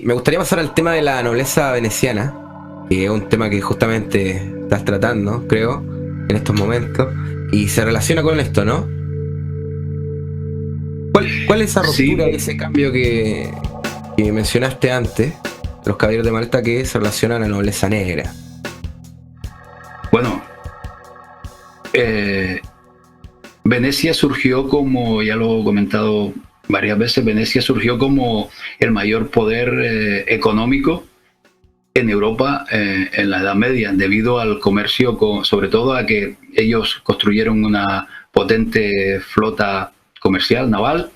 me gustaría pasar al tema de la nobleza veneciana, que es un tema que justamente estás tratando, creo, en estos momentos, y se relaciona con esto, ¿no? ¿Cuál es esa ruptura y Sí, ese cambio que mencionaste antes, los caballeros de Malta, que se relaciona a la nobleza negra? bueno, eh, Venecia surgió como, ya lo he comentado varias veces, Venecia surgió como el mayor poder económico en Europa en la Edad Media, debido al comercio, sobre todo a que ellos construyeron una potente flota comercial naval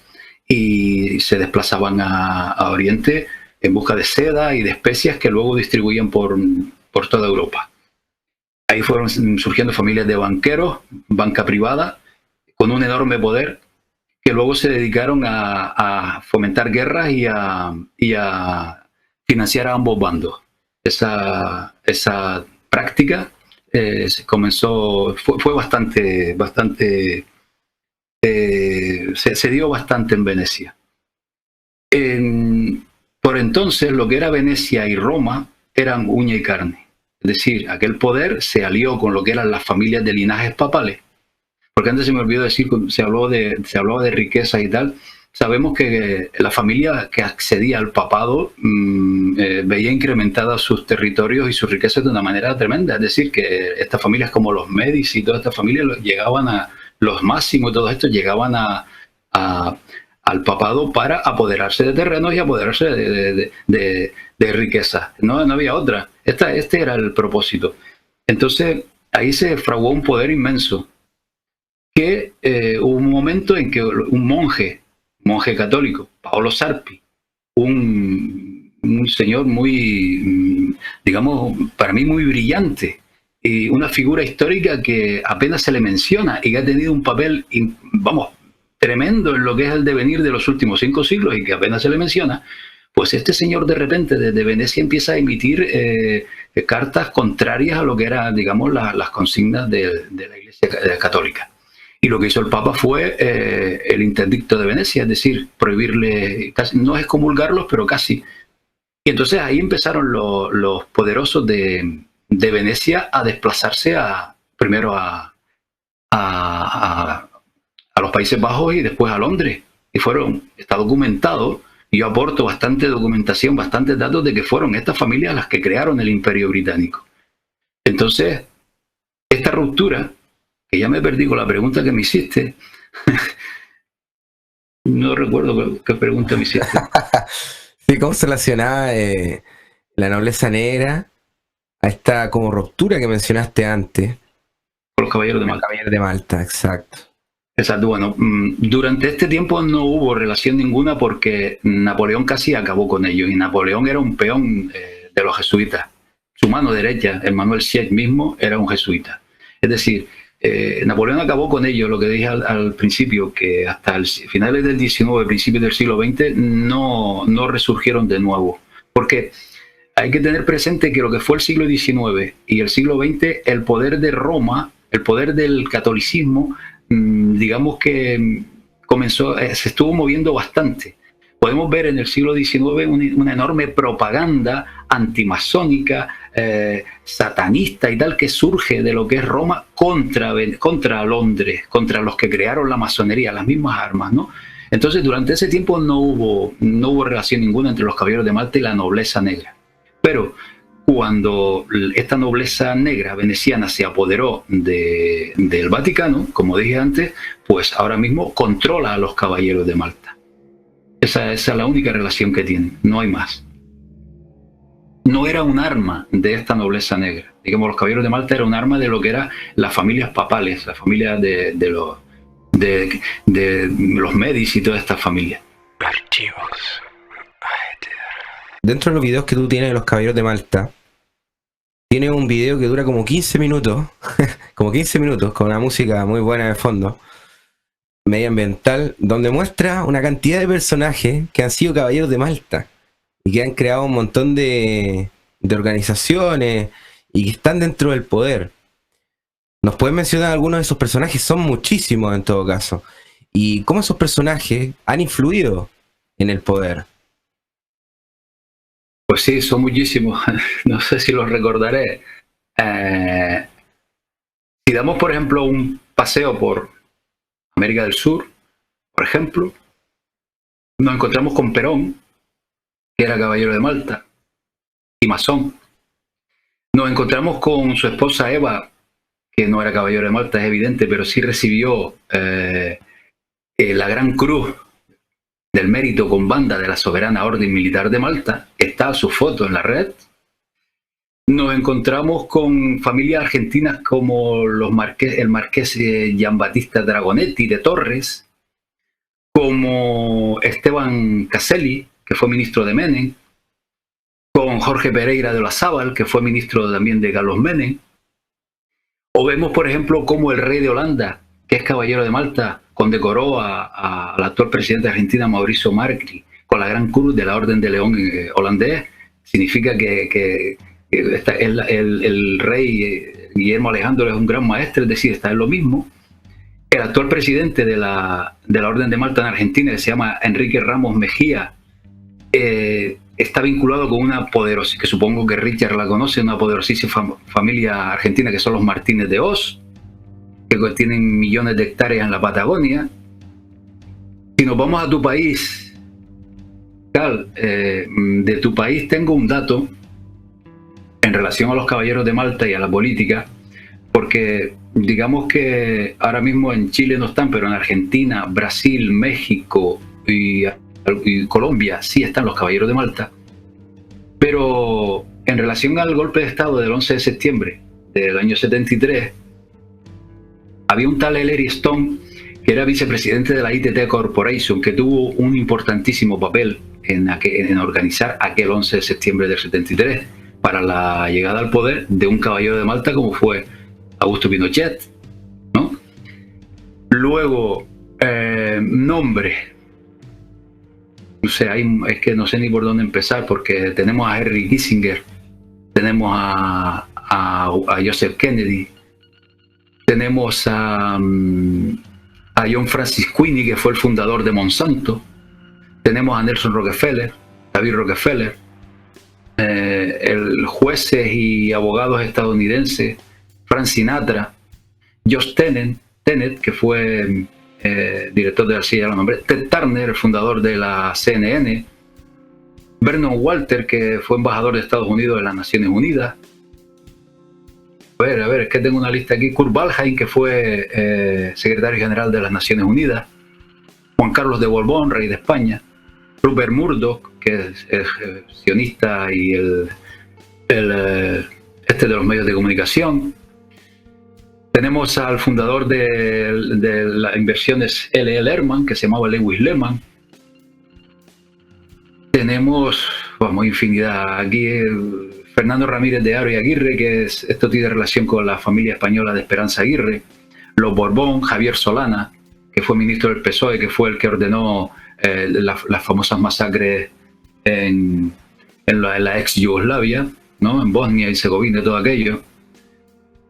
y se desplazaban a Oriente en busca de seda y de especias que luego distribuían por toda Europa. Ahí fueron surgiendo familias de banqueros, banca privada, con un enorme poder, que luego se dedicaron a fomentar guerras y a financiar a ambos bandos. Esa práctica comenzó, fue bastante se dio bastante en Venecia. Por entonces, lo que era Venecia y Roma eran uña y carne. Es decir, aquel poder se alió con lo que eran las familias de linajes papales. Porque antes se me olvidó decir, se hablaba de riqueza y tal. Sabemos que la familia que accedía al papado veía incrementados sus territorios y sus riquezas de una manera tremenda. Es decir, que estas familias como los Medici y todas estas familias llegaban a los máximos, todos estos llegaban a, al papado para apoderarse de terrenos y apoderarse de riqueza. No había otra. Este era el propósito. Entonces, ahí se fraguó un poder inmenso que hubo un momento en que un monje católico, Paolo Sarpi, un señor muy, digamos, para mí muy brillante, y una figura histórica que apenas se le menciona y que ha tenido un papel, vamos, tremendo en lo que es el devenir de los últimos 5 siglos y que apenas se le menciona. Pues este señor de repente desde Venecia empieza a emitir cartas contrarias a lo que eran, digamos, las consignas de la Iglesia Católica. Y lo que hizo el Papa fue el interdicto de Venecia, es decir, prohibirle, casi, no excomulgarlos, pero casi. Y entonces ahí empezaron los poderosos de Venecia a desplazarse primero a, a los Países Bajos y después a Londres. Y está documentado, y yo aporto bastante documentación, bastantes datos de que fueron estas familias las que crearon el Imperio Británico. Entonces, esta ruptura, que ya me perdí con la pregunta que me hiciste. No recuerdo qué pregunta me hiciste. Sí, ¿cómo se relacionaba la nobleza negra a esta como ruptura que mencionaste antes? Con los caballeros de Los Malta. caballeros de Malta, exacto. Exacto, bueno, durante este tiempo no hubo relación ninguna porque Napoleón casi acabó con ellos, y Napoleón era un peón de los jesuitas. Su mano derecha, Emmanuel Sieg mismo, era un jesuita. Es decir, Napoleón acabó con ellos, lo que dije al principio, que hasta finales del XIX, principios del siglo XX, no resurgieron de nuevo. Porque hay que tener presente que lo que fue el siglo XIX y el siglo XX, el poder de Roma, el poder del catolicismo, digamos que comenzó, se estuvo moviendo bastante. Podemos ver en el siglo XIX una enorme propaganda antimasónica, satanista y tal, que surge de lo que es Roma contra Londres, contra los que crearon la masonería, las mismas armas, ¿no? Entonces, durante ese tiempo no hubo relación ninguna entre los caballeros de Malta y la nobleza negra. Pero cuando esta nobleza negra veneciana se apoderó del Vaticano, como dije antes, pues ahora mismo controla a los caballeros de Malta. Esa es la única relación que tienen, no hay más. No era un arma de esta nobleza negra. Digamos, los caballeros de Malta era un arma de lo que eran las familias papales, las familias de los Medici y toda esta familia. Archivos. Dentro de los videos que tú tienes de los caballeros de Malta, tiene un video que dura como 15 minutos, como 15 minutos, con una música muy buena de fondo, medioambiental, donde muestra una cantidad de personajes que han sido caballeros de Malta y que han creado un montón de organizaciones y que están dentro del poder. ¿Nos puedes mencionar algunos de esos personajes? Son muchísimos en todo caso. ¿Y cómo esos personajes han influido en el poder? Pues sí, son muchísimos. No sé si los recordaré. Si damos, por ejemplo, un paseo por América del Sur, por ejemplo, nos encontramos con Perón, que era caballero de Malta y masón. Nos encontramos con su esposa Eva, que no era caballero de Malta, es evidente, pero sí recibió la Gran Cruz del Mérito con Banda de la Soberana Orden Militar de Malta. Está su foto en la red. Nos encontramos con familias argentinas como el marqués Giambattista Dragonetti de Torres, como Esteban Caselli, que fue ministro de Menem, con Jorge Pereira de Olazábal, que fue ministro también de Carlos Menem. O vemos, por ejemplo, cómo el rey de Holanda, que es caballero de Malta, condecoró al actual presidente de Argentina, Mauricio Macri, con la Gran Cruz de la Orden de León holandés. Significa que el rey Guillermo Alejandro es un gran maestro, es decir, está en lo mismo. El actual presidente de la Orden de Malta en Argentina, que se llama Enrique Ramos Mejía, está vinculado con una poderosa, que supongo que Richard la conoce, una poderosísima familia argentina que son los Martínez de Oz, que tienen millones de hectáreas en la Patagonia. Si nos vamos a tu país, Cal, de tu país tengo un dato en relación a los caballeros de Malta y a la política, porque digamos que ahora mismo en Chile no están, pero en Argentina, Brasil, México y Colombia sí están los caballeros de Malta. Pero en relación al golpe de Estado del 11 de septiembre del año 73, había un tal Ellery Stone, que era vicepresidente de la ITT Corporation, que tuvo un importantísimo papel en organizar aquel 11 de septiembre del 73 para la llegada al poder de un caballero de Malta como fue Augusto Pinochet, ¿no? Luego, nombre. O sea, es que no sé ni por dónde empezar, porque tenemos a Henry Kissinger, tenemos a Joseph Kennedy, tenemos a John Francis Queeny, que fue el fundador de Monsanto, tenemos a Nelson Rockefeller, David Rockefeller, jueces y abogados estadounidenses, Frank Sinatra, Josh Tenet, que fue director de la CIA, lo nombré, Ted Turner, el fundador de la CNN, Vernon Walter, que fue embajador de Estados Unidos en las Naciones Unidas. A ver, es que tengo una lista aquí. Kurt Waldheim, que fue secretario general de las Naciones Unidas. Juan Carlos de Borbón, rey de España. Rupert Murdoch, que es sionista y de los medios de comunicación. Tenemos al fundador de las inversiones L.E. Lehman, que se llamaba Lewis Lehman. Tenemos, vamos, infinidad. Aquí Fernando Ramírez de Haro y Aguirre, que esto tiene relación con la familia española de Esperanza Aguirre. Los Borbón, Javier Solana, que fue ministro del PSOE, que fue el que ordenó las famosas masacres en la ex Yugoslavia, ¿no? En Bosnia y Herzegovina y todo aquello.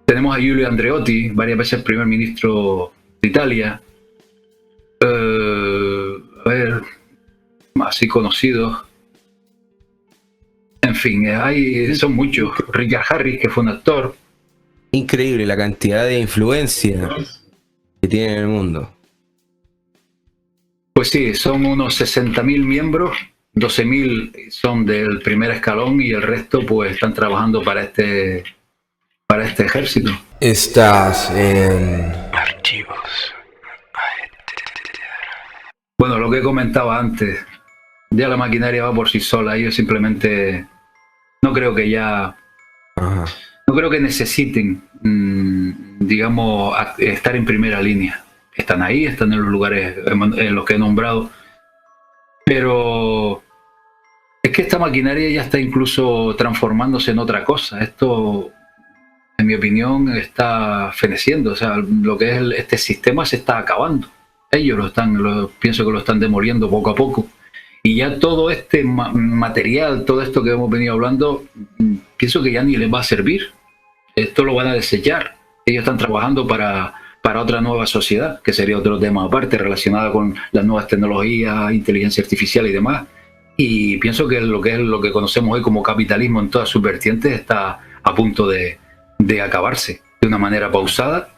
Tenemos a Giulio Andreotti, varias veces primer ministro de Italia. A ver, así conocidos. En fin, son muchos. Richard Harris, que fue un actor. Increíble la cantidad de influencia que tiene en el mundo. Pues sí, son unos 60.000 miembros, 12.000 son del primer escalón y el resto pues están trabajando para este ejército. Estás en Archivos. Bueno, lo que comentaba antes, ya la maquinaria va por sí sola. Ellos simplemente no creo que no creo que necesiten, digamos, estar en primera línea. Están ahí, están en los lugares en los que he nombrado, pero es que esta maquinaria ya está incluso transformándose en otra cosa. Esto, en mi opinión, está feneciendo. O sea, lo que es este sistema se está acabando. Ellos pienso que lo están demoliendo poco a poco. Y ya todo este material, todo esto que hemos venido hablando, pienso que ya ni les va a servir. Esto lo van a desechar. Ellos están trabajando para otra nueva sociedad, que sería otro tema aparte, relacionado con las nuevas tecnologías, inteligencia artificial y demás. Y pienso que lo que conocemos hoy como capitalismo en todas sus vertientes está a punto de acabarse de una manera pausada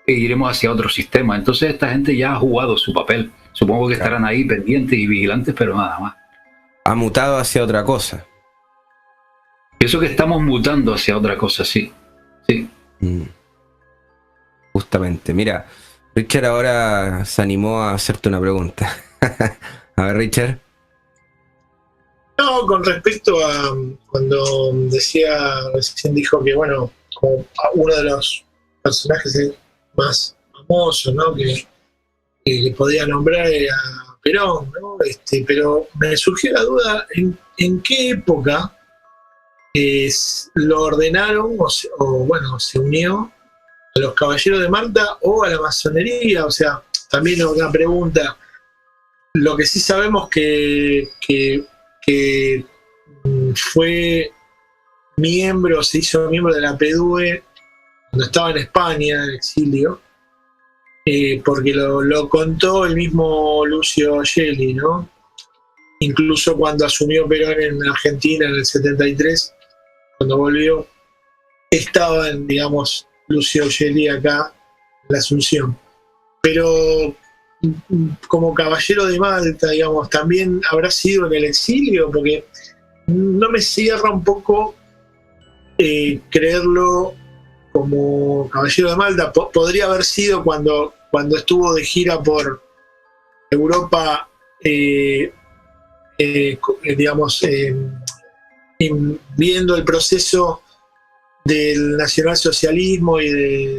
e iremos hacia otro sistema. Entonces esta gente ya ha jugado su papel. Supongo que estarán ahí pendientes y vigilantes, pero nada más. Ha mutado hacia otra cosa. Pienso que estamos mutando hacia otra cosa, sí. Sí. Justamente. Mira, Richard ahora se animó a hacerte una pregunta. A ver, Richard. No, con respecto a cuando recién dijo que, bueno, como uno de los personajes más famosos, ¿no? que le podía nombrar era Perón, ¿no? Pero me surgió la duda en qué época lo ordenaron bueno, se unió a los Caballeros de Malta o a la masonería. O sea, también una pregunta. Lo que sí sabemos que fue se hizo miembro de la PDUE cuando estaba en España, en exilio, porque lo contó el mismo Lucio Gelli, ¿no? Incluso cuando asumió Perón en Argentina en el 73, cuando volvió, estaba, digamos, Lucio Gelli acá en la Asunción. Pero como caballero de Malta, digamos, también habrá sido en el exilio, porque no me cierra un poco creerlo como caballero de Malta. Podría haber sido cuando estuvo de gira por Europa, digamos, viendo el proceso del nacionalsocialismo y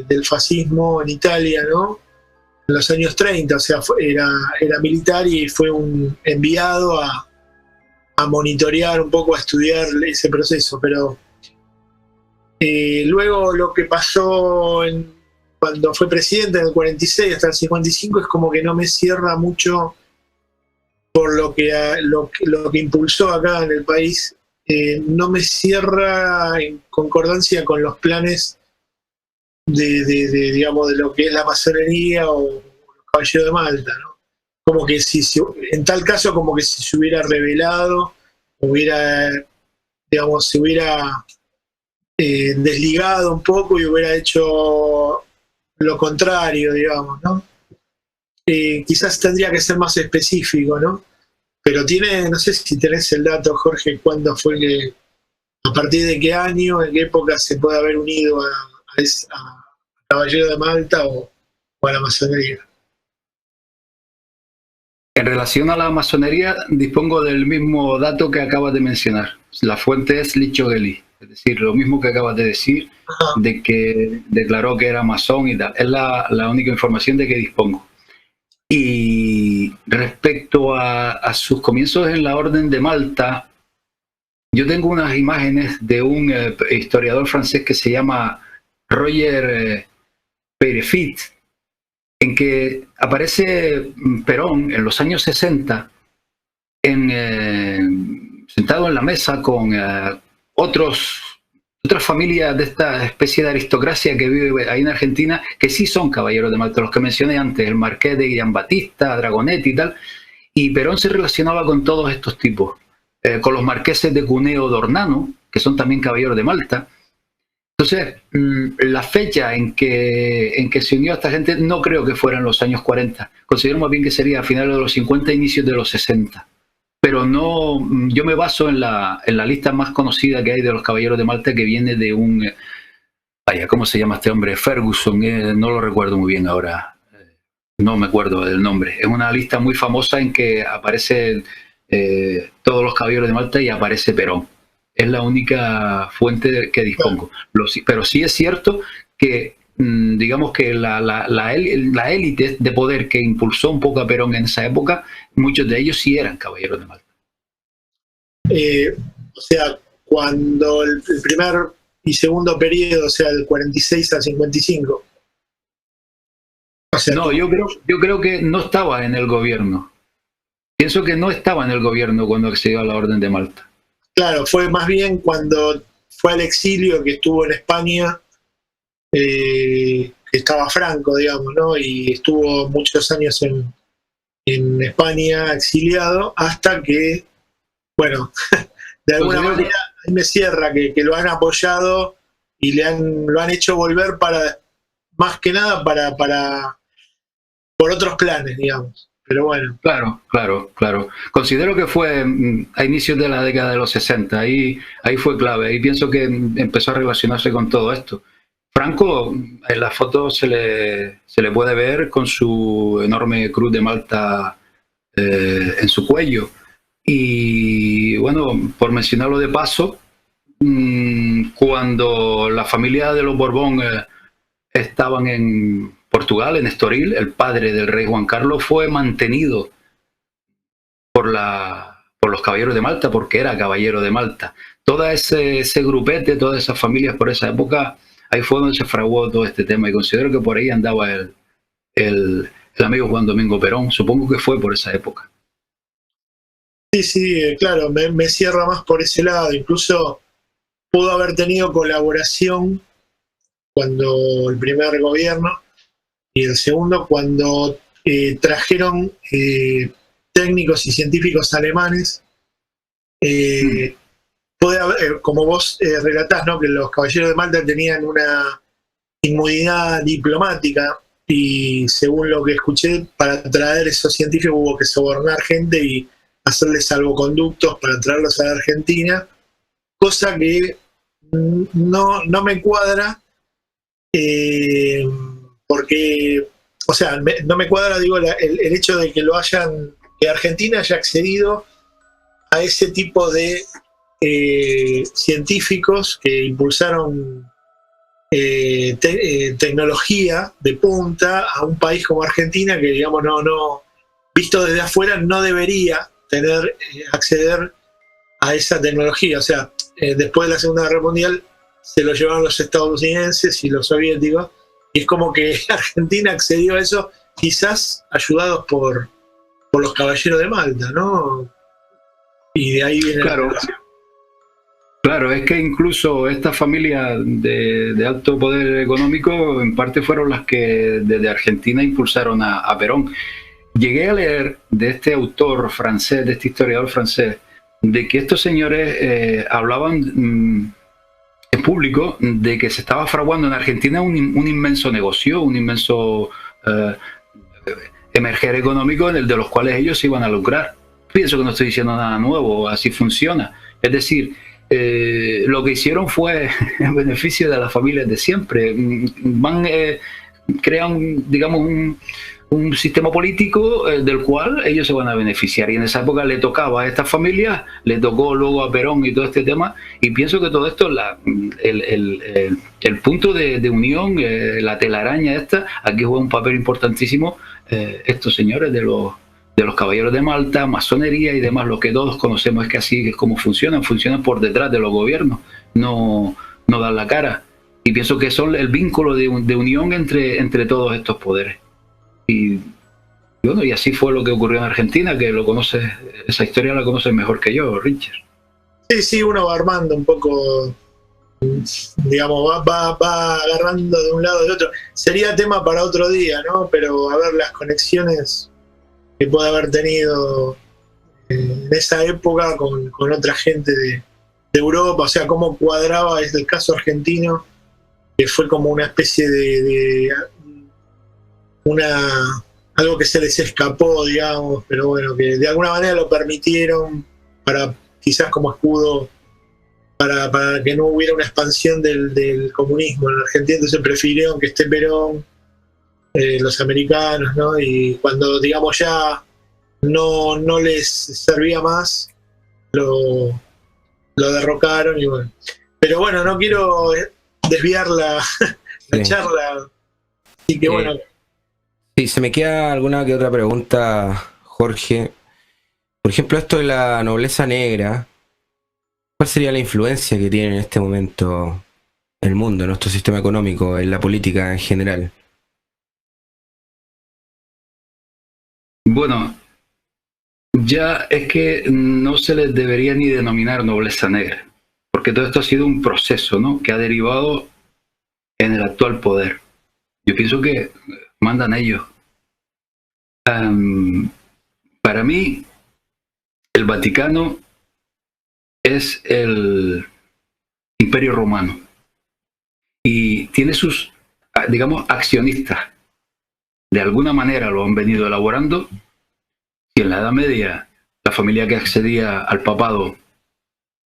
del fascismo en Italia, ¿no? En los años 30, o sea, era militar y fue un enviado a monitorear un poco, a estudiar ese proceso. Pero luego lo que pasó cuando fue presidente en el 46 hasta el 55 es como que no me cierra mucho por lo que impulsó acá en el país. No me cierra en concordancia con los planes digamos, de lo que es la masonería o los Caballeros de Malta, ¿no? Como que en tal caso, como que si se hubiera revelado, digamos, se hubiera desligado un poco y hubiera hecho lo contrario, digamos, ¿no? Quizás tendría que ser más específico, ¿no? Pero no sé si tenés el dato, Jorge, cuándo fue a partir de qué año, en qué época se puede haber unido a Caballero de Malta o a la masonería. En relación a la masonería, dispongo del mismo dato que acabas de mencionar. La fuente es Licio Gelli, es decir, lo mismo que acabas de decir, de que declaró que era masón y tal. Es la única información de que dispongo. Y respecto a sus comienzos en la Orden de Malta, yo tengo unas imágenes de un historiador francés que se llama Roger Peyrefitte, en que aparece Perón en los años 60 sentado en la mesa con otras familias de esta especie de aristocracia que vive ahí en Argentina, que sí son caballeros de Malta, los que mencioné antes, el marqués de Giambattista, Dragonetti y tal, y Perón se relacionaba con todos estos tipos, con los marqueses de Cuneo d'Ornano, que son también caballeros de Malta. Entonces, la fecha en que se unió a esta gente no creo que fuera en los años 40. Considero más bien que sería a finales de los 50, inicios de los 60. Pero no, yo me baso en la lista más conocida que hay de los caballeros de Malta, que viene de ¿cómo se llama este hombre? Ferguson, no lo recuerdo muy bien ahora. No me acuerdo del nombre. Es una lista muy famosa en que aparecen todos los caballeros de Malta y aparece Perón. Es la única fuente que dispongo. Pero sí es cierto que, digamos que la élite de poder que impulsó un poco a Perón en esa época, muchos de ellos sí eran caballeros de Malta. O sea, cuando el primer y segundo periodo, o sea, del 46 al 55. O sea, no, yo creo que no estaba en el gobierno. Pienso que no estaba en el gobierno cuando accedió a la Orden de Malta. Claro, fue más bien cuando fue al exilio, que estuvo en España, que estaba Franco, digamos, ¿no? Y estuvo muchos años en España exiliado, hasta que bueno, de alguna manera ahí me cierra que lo han apoyado y lo han hecho volver para, más que nada, por otros planes, digamos. Pero bueno. Claro. Considero que fue a inicios de la década de los 60, ahí fue clave, ahí pienso que empezó a relacionarse con todo esto. Franco, en la foto se le puede ver con su enorme cruz de Malta en su cuello. Y bueno, por mencionarlo de paso, cuando la familia de los Borbón estaban en Portugal, en Estoril, el padre del rey Juan Carlos fue mantenido por los caballeros de Malta, porque era caballero de Malta. Todo ese grupete, todas esas familias por esa época, ahí fue donde se fraguó todo este tema, y considero que por ahí andaba el amigo Juan Domingo Perón, supongo que fue por esa época. Sí, claro, me cierra más por ese lado, incluso pudo haber tenido colaboración cuando el primer gobierno y el segundo cuando trajeron técnicos y científicos alemanes. Puede haber, como vos relatás, ¿no? Que los caballeros de Malta tenían una inmunidad diplomática y según lo que escuché, para traer esos científicos hubo que sobornar gente y hacerles salvoconductos para traerlos a la Argentina, cosa que no me cuadra, porque, o sea, no me cuadra, digo, el hecho de que que Argentina haya accedido a ese tipo de científicos que impulsaron tecnología de punta a un país como Argentina, que digamos visto desde afuera no debería acceder a esa tecnología. O sea, después de la Segunda Guerra Mundial se lo llevaron los estadounidenses y los soviéticos, y es como que Argentina accedió a eso, quizás ayudados por los caballeros de Malta, ¿no? Y de ahí viene Claro, es que incluso estas familias de alto poder económico en parte fueron las que desde Argentina impulsaron a Perón. Llegué a leer de este autor francés, de este historiador francés, de que estos señores hablaban en público de que se estaba fraguando en Argentina un inmenso negocio, un inmenso emerger económico en el de los cuales ellos se iban a lucrar. Pienso que no estoy diciendo nada nuevo, así funciona. Es decir, lo que hicieron fue en beneficio de las familias de siempre. Crean, digamos, un sistema político del cual ellos se van a beneficiar, y en esa época le tocaba a estas familias, le tocó luego a Perón y todo este tema, y pienso que todo esto, el punto de unión, la telaraña esta, aquí juega un papel importantísimo estos señores de los caballeros de Malta, masonería y demás. Lo que todos conocemos es que así es como funcionan por detrás de los gobiernos, no dan la cara, y pienso que son el vínculo de unión entre todos estos poderes. Y bueno, y así fue lo que ocurrió en Argentina, que esa historia la conoces mejor que yo, Richard. Sí, uno va armando un poco, digamos, va agarrando de un lado de otro. Sería tema para otro día, ¿no? Pero a ver las conexiones que puede haber tenido en esa época con otra gente de Europa, o sea, cómo cuadraba es el caso argentino, que fue como una especie de algo que se les escapó, digamos, pero bueno, que de alguna manera lo permitieron para quizás como escudo para que no hubiera una expansión del comunismo en Argentina. Entonces prefirieron que esté Perón, los americanos, ¿no? Y cuando, digamos, ya no les servía más, lo derrocaron, y bueno. Pero bueno, no quiero desviar la charla, así que bueno. Sí, se me queda alguna que otra pregunta, Jorge. Por ejemplo, esto de la nobleza negra, ¿cuál sería la influencia que tiene en este momento el mundo, nuestro sistema económico, en la política en general? Bueno, ya es que no se les debería ni denominar nobleza negra, porque todo esto ha sido un proceso, ¿no?, que ha derivado en el actual poder. Yo pienso que mandan ellos. Para mí, el Vaticano es el Imperio Romano y tiene sus, digamos, accionistas. De alguna manera lo han venido elaborando. Y en la Edad Media la familia que accedía al papado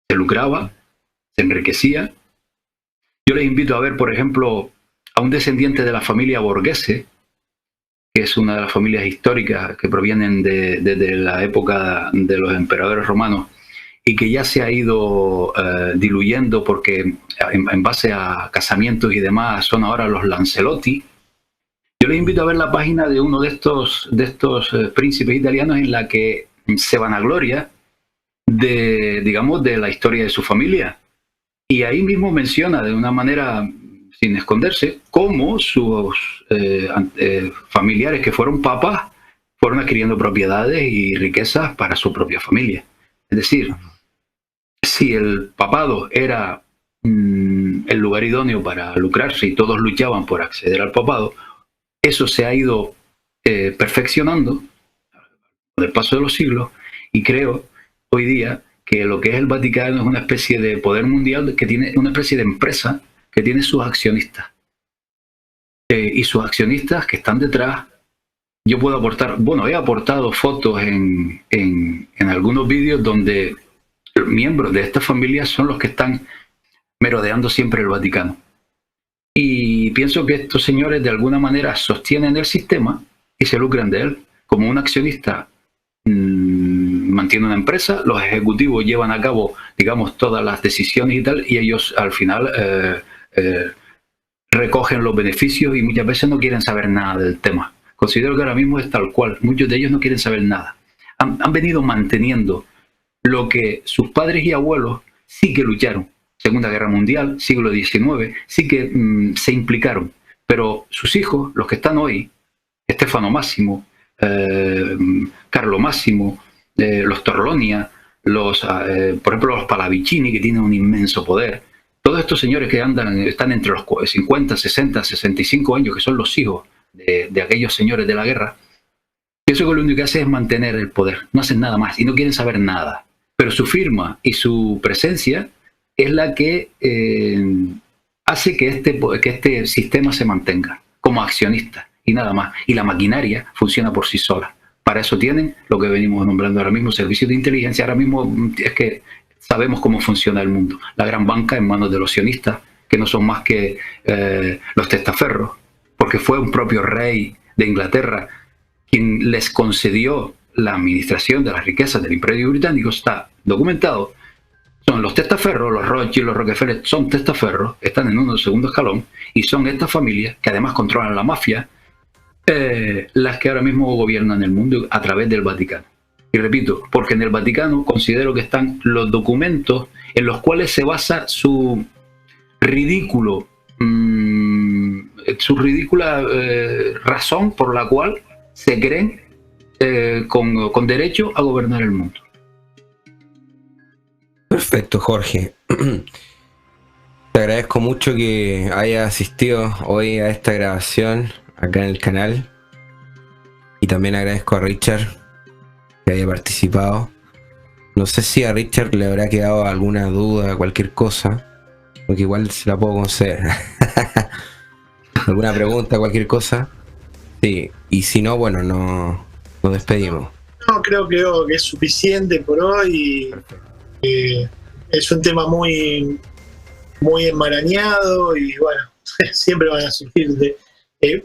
se lucraba, se enriquecía. Yo les invito a ver, por ejemplo, a un descendiente de la familia Borghese, que es una de las familias históricas que provienen de la época de los emperadores romanos y que ya se ha ido diluyendo porque en base a casamientos y demás son ahora los Lancelotti. Yo les invito a ver la página de uno de estos príncipes italianos en la que se vanagloria digamos, de la historia de su familia. Y ahí mismo menciona de una manera sin esconderse cómo sus familiares que fueron papas fueron adquiriendo propiedades y riquezas para su propia familia. Es decir, si el papado era el lugar idóneo para lucrarse y todos luchaban por acceder al papado, eso se ha ido perfeccionando con el paso de los siglos y creo hoy día que lo que es el Vaticano es una especie de poder mundial que tiene una especie de empresa que tiene sus accionistas. Y sus accionistas que están detrás, yo puedo aportar, bueno, he aportado fotos en algunos vídeos donde miembros de esta familia son los que están merodeando siempre el Vaticano. Y pienso que estos señores de alguna manera sostienen el sistema y se lucran de él. Como un accionista mantiene una empresa, los ejecutivos llevan a cabo, digamos, todas las decisiones y tal, y ellos al final recogen los beneficios y muchas veces no quieren saber nada del tema. Considero que ahora mismo es tal cual. Muchos de ellos no quieren saber nada. Han venido manteniendo lo que sus padres y abuelos sí que lucharon. Segunda Guerra Mundial, siglo XIX, sí que se implicaron. Pero sus hijos, los que están hoy, Stefano Máximo, Carlo Máximo, los Torlonia, por ejemplo los Pallavicini, que tienen un inmenso poder, todos estos señores que están entre los 50, 60, 65 años, que son los hijos de aquellos señores de la guerra, pienso que lo único que hacen es mantener el poder, no hacen nada más y no quieren saber nada. Pero su firma y su presencia es la que hace que este sistema se mantenga como accionista y nada más. Y la maquinaria funciona por sí sola. Para eso tienen lo que venimos nombrando ahora mismo, servicios de inteligencia. Ahora mismo es que sabemos cómo funciona el mundo. La gran banca en manos de los sionistas, que no son más que los testaferros, porque fue un propio rey de Inglaterra quien les concedió la administración de las riquezas del Imperio Británico. Está documentado. Son los testaferros, los Rothschild, los Rockefeller, son testaferros, están en un segundo escalón, y son estas familias que además controlan la mafia, las que ahora mismo gobiernan el mundo a través del Vaticano. Y repito, porque en el Vaticano considero que están los documentos en los cuales se basa su ridícula razón por la cual se creen con derecho a gobernar el mundo. Perfecto, Jorge. Te agradezco mucho que hayas asistido hoy a esta grabación acá en el canal. Y también agradezco a Richard que haya participado. No sé si a Richard le habrá quedado alguna duda, cualquier cosa, porque igual se la puedo conceder. ¿Alguna pregunta, cualquier cosa? Sí, y si no, bueno, nos despedimos. No, creo que es suficiente por hoy. Es un tema muy, muy enmarañado y bueno, siempre van a surgir.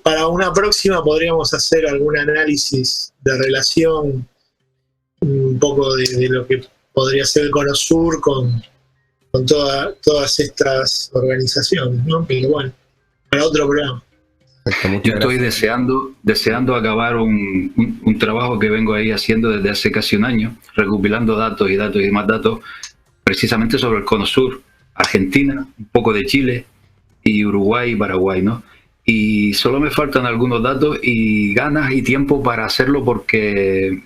Para una próxima podríamos hacer algún análisis de relación, un poco de lo que podría ser el Cono Sur con todas estas organizaciones, ¿no? Pero bueno, para otro programa. Yo estoy deseando acabar un trabajo que vengo ahí haciendo desde hace casi un año, recopilando datos y más datos, precisamente sobre el Cono Sur, Argentina, un poco de Chile y Uruguay y Paraguay, ¿no? Y solo me faltan algunos datos y ganas y tiempo para hacerlo porque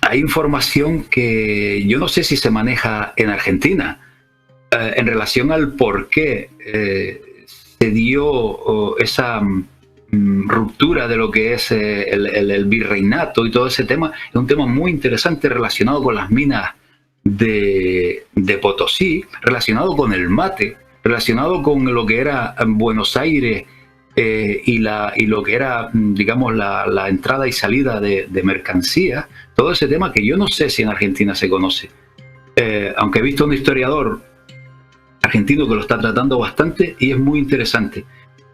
hay información que yo no sé si se maneja en Argentina en relación al por qué se dio esa ruptura de lo que es el virreinato y todo ese tema. Es un tema muy interesante relacionado con las minas de Potosí, relacionado con el mate, relacionado con lo que era Buenos Aires y lo que era, digamos, la entrada y salida de mercancías. Todo ese tema que yo no sé si en Argentina se conoce. Aunque he visto un historiador argentino que lo está tratando bastante y es muy interesante.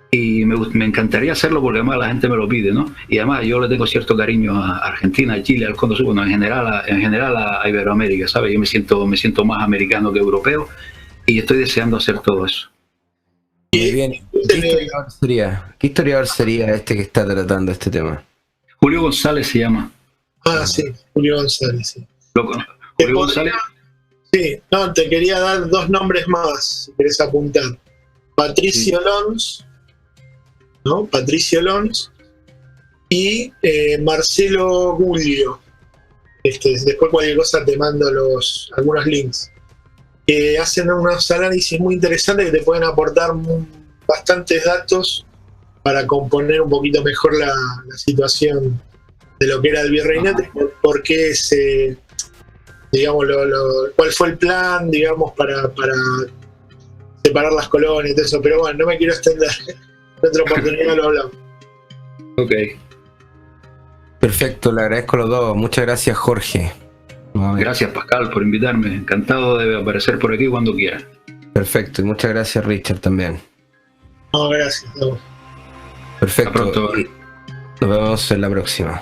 Y me encantaría hacerlo porque además la gente me lo pide, ¿no? Y además yo le tengo cierto cariño a Argentina, a Chile, al Cono Sur, bueno, en general a Iberoamérica, ¿sabes? Yo me siento más americano que europeo y estoy deseando hacer todo eso. Muy bien. ¿Qué historiador sería este que está tratando este tema? Julio González se llama. Ah, sí, Julio González, sí. Julio González. Sí, no, te quería dar 2 nombres más, si querés apuntar. Patricio Lons, ¿no? Patricio Lons y Marcelo Guglio. Después cualquier cosa te mando algunos links. Que hacen unos análisis muy interesantes que te pueden aportar bastantes datos para componer un poquito mejor la situación de lo que era el virreinato, por qué digamos, cuál fue el plan, digamos, para separar las colonias y todo eso. Pero bueno, no me quiero extender. En otra oportunidad lo hablamos. Ok. Perfecto, le agradezco a los dos. Muchas gracias, Jorge. Gracias, Pascal, por invitarme. Encantado de aparecer por aquí cuando quiera. Perfecto, y muchas gracias, Richard, también. No, gracias. No. Perfecto. Hasta pronto. Nos vemos en la próxima.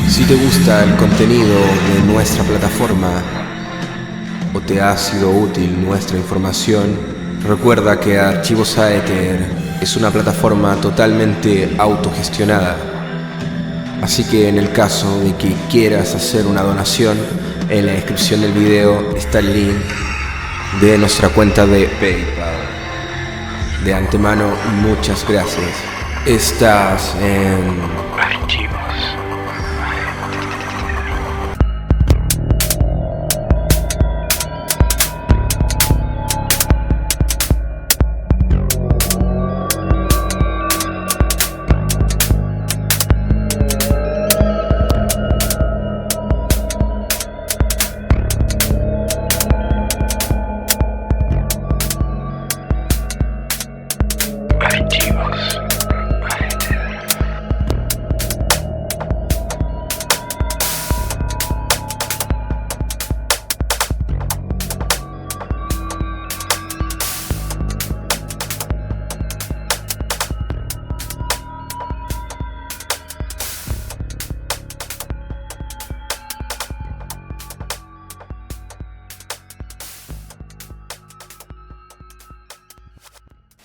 Si te gusta el contenido de nuestra plataforma o te ha sido útil nuestra información, recuerda que Archivos Aether es una plataforma totalmente autogestionada. Así que en el caso de que quieras hacer una donación, en la descripción del video está el link de nuestra cuenta de PayPal. De antemano, muchas gracias. Estás en Archivos.